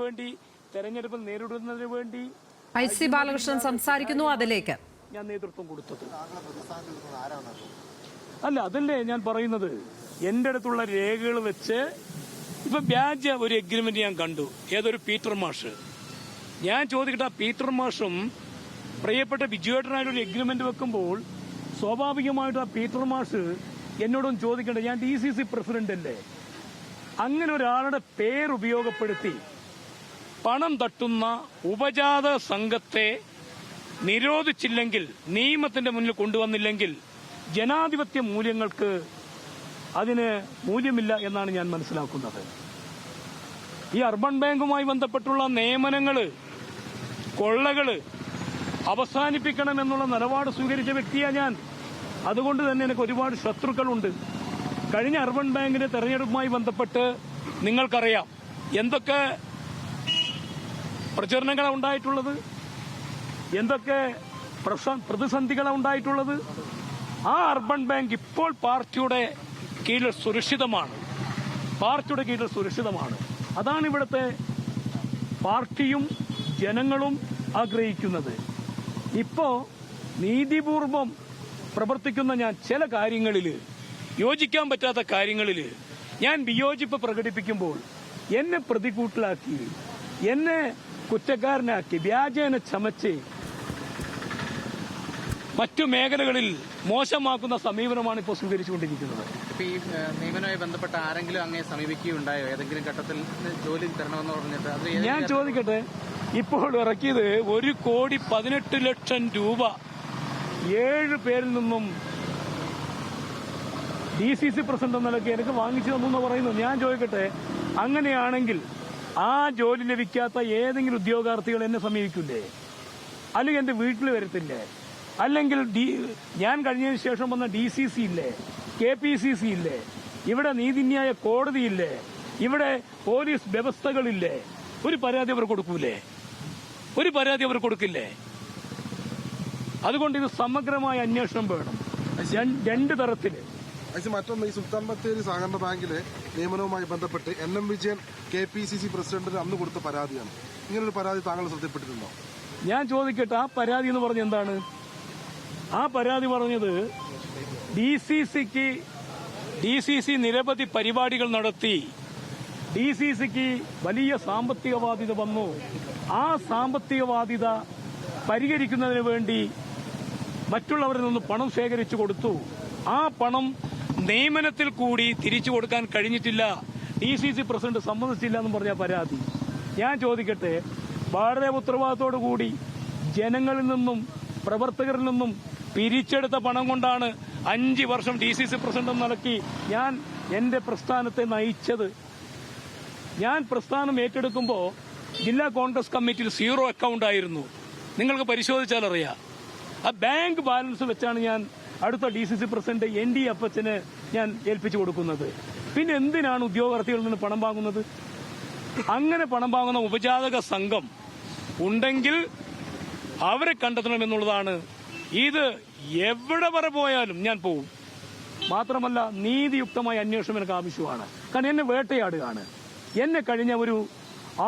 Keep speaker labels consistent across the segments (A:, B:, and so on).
A: വേണ്ടി തെരഞ്ഞെടുപ്പ് നേരിടുന്നതിന് വേണ്ടി
B: ഐ.സി. ബാലകൃഷ്ണൻ സംസാരിക്കുന്നു. അതിലേക്ക്
A: ഞാൻ നേതൃത്വം കൊടുത്തത് അല്ല, അതല്ലേ ഞാൻ പറയുന്നത്. എന്റെ അടുത്തുള്ള രേഖകൾ വെച്ച് ഇപ്പൊ വ്യാജ ഒരു എഗ്രിമെന്റ് ഞാൻ കണ്ടു. ഏതൊരു പീറ്റർ മാഷ്. ഞാൻ ചോദിക്കട്ടെ, ആ പീറ്റർ മാഷും പ്രിയപ്പെട്ട ബിജുവേട്ടനായിട്ട് ഒരു എഗ്രിമെന്റ് വെക്കുമ്പോൾ സ്വാഭാവികമായിട്ട് ആ പീറ്റർ മാഷ് എന്നോടൊന്നും ചോദിക്കണ്ടേ, ഞാൻ DCC പ്രസിഡന്റ് അല്ലേ? അങ്ങനെ ഒരാളുടെ പേരുപയോഗപ്പെടുത്തി പണം തട്ടുന്ന ഉപജാത സംഘത്തെ നിരോധിച്ചില്ലെങ്കിൽ, നിയമത്തിന്റെ മുന്നിൽ കൊണ്ടുവന്നില്ലെങ്കിൽ ജനാധിപത്യ മൂല്യങ്ങൾക്ക് അതിന് മൂല്യമില്ല എന്നാണ് ഞാൻ മനസ്സിലാക്കുന്നത്. ഈ അർബൻ ബാങ്കുമായി ബന്ധപ്പെട്ടുള്ള നിയമനങ്ങള്, കൊള്ളകള് അവസാനിപ്പിക്കണമെന്നുള്ള നിലപാട് സ്വീകരിച്ച വ്യക്തിയാണ് ഞാൻ. അതുകൊണ്ട് തന്നെ എനിക്ക് ഒരുപാട് ശത്രുക്കളുണ്ട്. കഴിഞ്ഞ അർബൻ ബാങ്കിന്റെ തെരഞ്ഞെടുപ്പുമായി ബന്ധപ്പെട്ട് നിങ്ങൾക്കറിയാം എന്തൊക്കെ പ്രചരണങ്ങളാണ് ഉണ്ടായിട്ടുള്ളത്, എന്തൊക്കെ പ്രതിസന്ധികളാണ് ഉണ്ടായിട്ടുള്ളത്. ആ അർബൻ ബാങ്ക് ഇപ്പോൾ പാർട്ടിയുടെ കീഴിൽ സുരക്ഷിതമാണ്. അതാണ് ഇവിടുത്തെ പാർട്ടിയും ജനങ്ങളും ആഗ്രഹിക്കുന്നത്. ഇപ്പോ നീതിപൂർവം പ്രവർത്തിക്കുന്ന ഞാൻ ചില കാര്യങ്ങളിൽ, യോജിക്കാൻ പറ്റാത്ത കാര്യങ്ങളിൽ ഞാൻ വിയോജിപ്പ് പ്രകടിപ്പിക്കുമ്പോൾ എന്നെ പ്രതികൂട്ടിലാക്കി, എന്നെ കുറ്റക്കാരനാക്കി, വ്യാജേന ചമച്ച് മറ്റു മേഖലകളിൽ മോശമാക്കുന്ന സമീപനമാണ് ഇപ്പോൾ സ്വീകരിച്ചുകൊണ്ടിരിക്കുന്നത്.
C: ഈ നിയമനവുമായി ബന്ധപ്പെട്ട ആരെങ്കിലും അങ്ങേ സമീപിക്കുകയുണ്ടായോ? ഏതെങ്കിലും ഘട്ടത്തിൽ ജോലി തരണമെന്ന് പറഞ്ഞിട്ട്?
A: ഞാൻ ചോദിക്കട്ടെ, ഇപ്പോൾ ഇറക്കിയത് 1,18,00,000 രൂപ 7 പേരിൽ നിന്നും DCC പ്രസിഡന്റ് എന്ന നിലയ്ക്ക് എനിക്ക് വാങ്ങിച്ചു തന്നു പറയുന്നു. ഞാൻ ചോദിക്കട്ടെ, അങ്ങനെയാണെങ്കിൽ ആ ജോലി ലഭിക്കാത്ത ഏതെങ്കിലും ഉദ്യോഗാർത്ഥികൾ എന്നെ സമീപിക്കില്ലേ? അല്ലെങ്കിൽ എന്റെ വീട്ടിൽ വരത്തില്ലേ? അല്ലെങ്കിൽ ഞാൻ കഴിഞ്ഞതിന് ശേഷം വന്ന DCC ഇല്ലേ, KPCC ഇല്ലേ, ഇവിടെ നീതിന്യായ കോടതിയില്ലേ, ഇവിടെ പോലീസ് വ്യവസ്ഥകളില്ലേ? ഒരു പരാതി അവർ കൊടുക്കൂലേ? ഒരു പരാതി അവർ കൊടുക്കില്ലേ? അതുകൊണ്ട് ഇത് സമഗ്രമായ അന്വേഷണം വേണം, രണ്ട് തരത്തില്.
D: മറ്റൊന്ന്, ഈ സുൽത്താൻ ബത്തേരി സഹകരണ ബാങ്കിലെ നിയമനവുമായി ബന്ധപ്പെട്ട് NM വിജയൻ KPCC പ്രസിഡന്റിന് അന്ന് കൊടുത്ത പരാതിയാണ്. ഇങ്ങനൊരു പരാതി താങ്കൾ ശ്രദ്ധപ്പെട്ടിട്ടുണ്ടോ?
A: ഞാൻ ചോദിക്കട്ടെ, ആ പരാതി എന്ന് പറഞ്ഞ എന്താണ്? ആ പരാതി പറഞ്ഞത് DCC നിരവധി പരിപാടികൾ നടത്തി, DCCക്ക് വലിയ സാമ്പത്തിക ബാധ്യത വന്നു. ആ സാമ്പത്തിക ബാധ്യത പരിഹരിക്കുന്നതിന് വേണ്ടി മറ്റുള്ളവരിൽ നിന്ന് പണം ശേഖരിച്ചു കൊടുത്തു. ആ പണം നിയമനത്തിൽ കൂടി തിരിച്ചു കൊടുക്കാൻ കഴിഞ്ഞിട്ടില്ല, DCC പ്രസിഡന്റ് സമ്മതിച്ചില്ല എന്നും പറഞ്ഞ പരാതി. ഞാൻ ചോദിക്കട്ടെ, വളരെ ഉത്തരവാദിത്തോടു കൂടി ജനങ്ങളിൽ നിന്നും പ്രവർത്തകരിൽ നിന്നും പിരിച്ചെടുത്ത പണം കൊണ്ടാണ് 5 വർഷം DCC പ്രസിഡന്റ് നിലയ്ക്ക് ഞാൻ എന്റെ പ്രസ്ഥാനത്തെ നയിച്ചത്. ഞാൻ പ്രസ്ഥാനം ഏറ്റെടുക്കുമ്പോൾ ജില്ലാ കോൺഗ്രസ് കമ്മിറ്റിയിൽ 0 അക്കൗണ്ട് ആയിരുന്നു. നിങ്ങൾക്ക് പരിശോധിച്ചാൽ അറിയാം. ആ ബാങ്ക് ബാലൻസ് വെച്ചാണ് ഞാൻ അടുത്ത DCC പ്രസിഡന്റ് ND അപ്പച്ചന് ഞാൻ ഏൽപ്പിച്ചു കൊടുക്കുന്നത്. പിന്നെ എന്തിനാണ് ഉദ്യോഗാർത്ഥികളിൽ നിന്ന് പണം വാങ്ങുന്നത്? അങ്ങനെ പണം വാങ്ങുന്ന ഉപജാതക സംഘം ഉണ്ടെങ്കിൽ അവരെ കണ്ടെത്തണമെന്നുള്ളതാണ്. ഇത് എവിടെ വരെ പോയാലും ഞാൻ പോവും. മാത്രമല്ല, നീതിയുക്തമായ അന്വേഷണം എനിക്ക് ആവശ്യമാണ്. കാരണം എന്നെ വേട്ടയാടുകയാണ്. എന്നെ കഴിഞ്ഞ ഒരു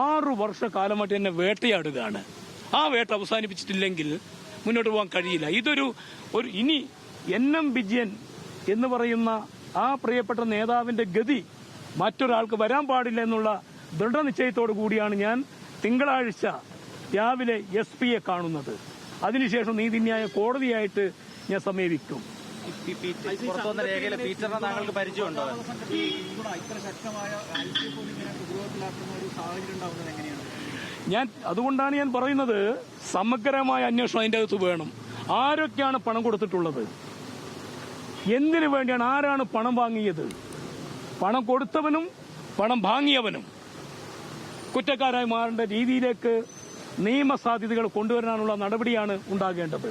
A: 6 വർഷക്കാലമായിട്ട് എന്നെ വേട്ടയാടുകയാണ്. ആ വേട്ട അവസാനിപ്പിച്ചിട്ടില്ലെങ്കിൽ മുന്നോട്ട് പോകാൻ കഴിയില്ല. ഇനി NM വിജയൻ എന്ന് പറയുന്ന ആ പ്രിയപ്പെട്ട നേതാവിന്റെ ഗതി മറ്റൊരാൾക്ക് വരാൻ പാടില്ല എന്നുള്ള ദൃഢനിശ്ചയത്തോടു കൂടിയാണ് ഞാൻ തിങ്കളാഴ്ച രാവിലെ SP യെ കാണുന്നത്. അതിനുശേഷം നീതിന്യായ കോടതിയായിട്ട് ഞാൻ സമീപിക്കും.
C: താങ്കൾക്ക് പരിചയമുണ്ടോ?
A: അതുകൊണ്ടാണ് ഞാൻ പറയുന്നത്, സമഗ്രമായ അന്വേഷണം അതിന്റെ അകത്ത് വേണം. ആരൊക്കെയാണ് പണം കൊടുത്തിട്ടുള്ളത്? എന്തിനു വേണ്ടിയാണ്? ആരാണ് പണം വാങ്ങിയത്? പണം കൊടുത്തവനും പണം വാങ്ങിയവനും കുറ്റക്കാരായി മാറേണ്ട രീതിയിലേക്ക് നിയമസാധ്യതകൾ കൊണ്ടുവരാനുള്ള നടപടിയാണ് ഉണ്ടാകേണ്ടത്.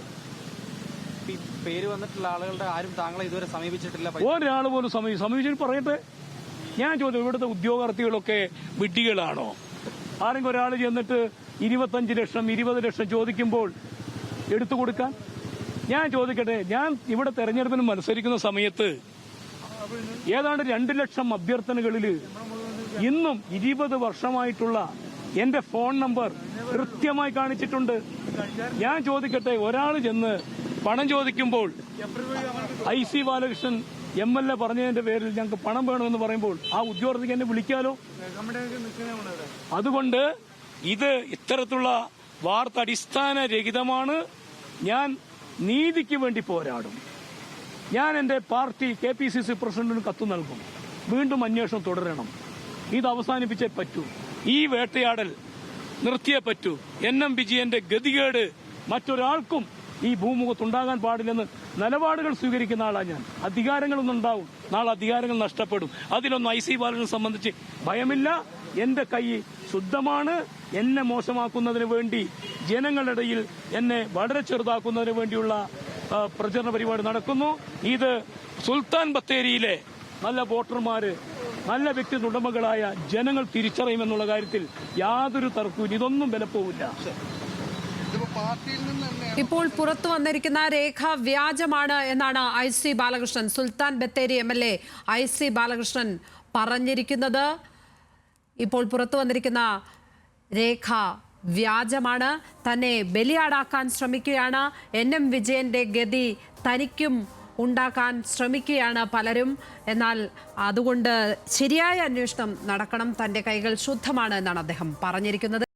C: പേര് വന്നിട്ടുള്ള ആളുകളുടെ ആരും താങ്കളെ ഇതുവരെ സമീപിച്ചിട്ടില്ല?
A: ഒരാൾ പോലും സമീപിച്ചിട്ട് പറയട്ടെ. ഞാൻ ചോദിച്ചു, ഇവിടുത്തെ ഉദ്യോഗാർത്ഥികളൊക്കെ വിഡ്ഢികളാണോ? ആരെങ്കിലും ഒരാൾ ചെന്നിട്ട് 25 ലക്ഷം 20 ലക്ഷം ചോദിക്കുമ്പോൾ എടുത്തു കൊടുക്കാൻ? ഞാൻ ചോദിക്കട്ടെ, ഞാൻ ഇവിടെ തെരഞ്ഞെടുപ്പിന് മത്സരിക്കുന്ന സമയത്ത് ഏതാണ്ട് 2 ലക്ഷം അഭ്യർത്ഥനകളിൽ ഇന്നും 20 വർഷമായിട്ടുള്ള എന്റെ ഫോൺ നമ്പർ കൃത്യമായി കാണിച്ചിട്ടുണ്ട്. ഞാൻ ചോദിക്കട്ടെ, ഒരാൾ ചെന്ന് പണം ചോദിക്കുമ്പോൾ IC ബാലകൃഷ്ണൻ MLA പറഞ്ഞതിന്റെ പേരിൽ ഞങ്ങൾക്ക് പണം വേണമെന്ന് പറയുമ്പോൾ ആ ഉദ്യോഗസ്ഥർക്ക് എന്നെ വിളിക്കാലോ? അതുകൊണ്ട് ഇത് ഇത്തരത്തിലുള്ള വാർത്ത അടിസ്ഥാനരഹിതമാണ്. ഞാൻ നീതിക്ക് വേണ്ടി പോരാടും. ഞാൻ എന്റെ പാർട്ടി KPCC പ്രസിഡന്റിന് കത്ത് നൽകും. വീണ്ടും അന്വേഷണം തുടരണം. ഇത് അവസാനിപ്പിച്ചേ പറ്റൂ. ഈ വേട്ടയാടൽ നിർത്തിയേ പറ്റൂ. NM വിജയന്റെ ഗതികേട് മറ്റൊരാൾക്കും ഈ ഭൂമുഖത്തുണ്ടാകാൻ പാടില്ലെന്ന് നിലപാടുകൾ സ്വീകരിക്കുന്ന ആളാണ് ഞാൻ. അധികാരങ്ങളൊന്നും ഉണ്ടാവും, നാളെ അധികാരങ്ങൾ നഷ്ടപ്പെടും. അതിലൊന്നും IC ബാലനെ സംബന്ധിച്ച് ഭയമില്ല. എന്റെ കൈ ശുദ്ധമാണ്. എന്നെ മോശമാക്കുന്നതിന് വേണ്ടി, ജനങ്ങളുടെ ഇടയിൽ എന്നെ വളരെ ചെറുതാക്കുന്നതിന് വേണ്ടിയുള്ള പ്രചരണ പരിപാടി നടക്കുന്നു. ഇത് സുൽത്താൻ ബത്തേരിയിലെ നല്ല വോട്ടർമാര്, നല്ല വ്യക്തി ഉടമകളായ ജനങ്ങൾ തിരിച്ചറിയുമെന്നുള്ള കാര്യത്തിൽ യാതൊരു തർക്കവും. ഇതൊന്നും വിലപ്പോവില്ല.
B: ഇപ്പോൾ പുറത്തു വന്നിരിക്കുന്ന രേഖ വ്യാജമാണ് എന്നാണ് IC Balakrishnan, Sultan Bathery MLA IC Balakrishnan പറഞ്ഞിരിക്കുന്നത്. ഇപ്പോൾ പുറത്തു വന്നിരിക്കുന്ന രേഖ വ്യാജമാണ്. തന്നെ ബലിയാടാക്കാൻ ശ്രമിക്കുകയാണ്. NM വിജയന്റെ ഗതി തനിക്കും ഉണ്ടാക്കാൻ ശ്രമിക്കുകയാണ് പലരും. എന്നാൽ അതുകൊണ്ട് ശരിയായ അന്വേഷണം നടക്കണം. തന്റെ കൈകൾ ശുദ്ധമാണ് എന്നാണ് അദ്ദേഹം പറഞ്ഞിരിക്കുന്നത്.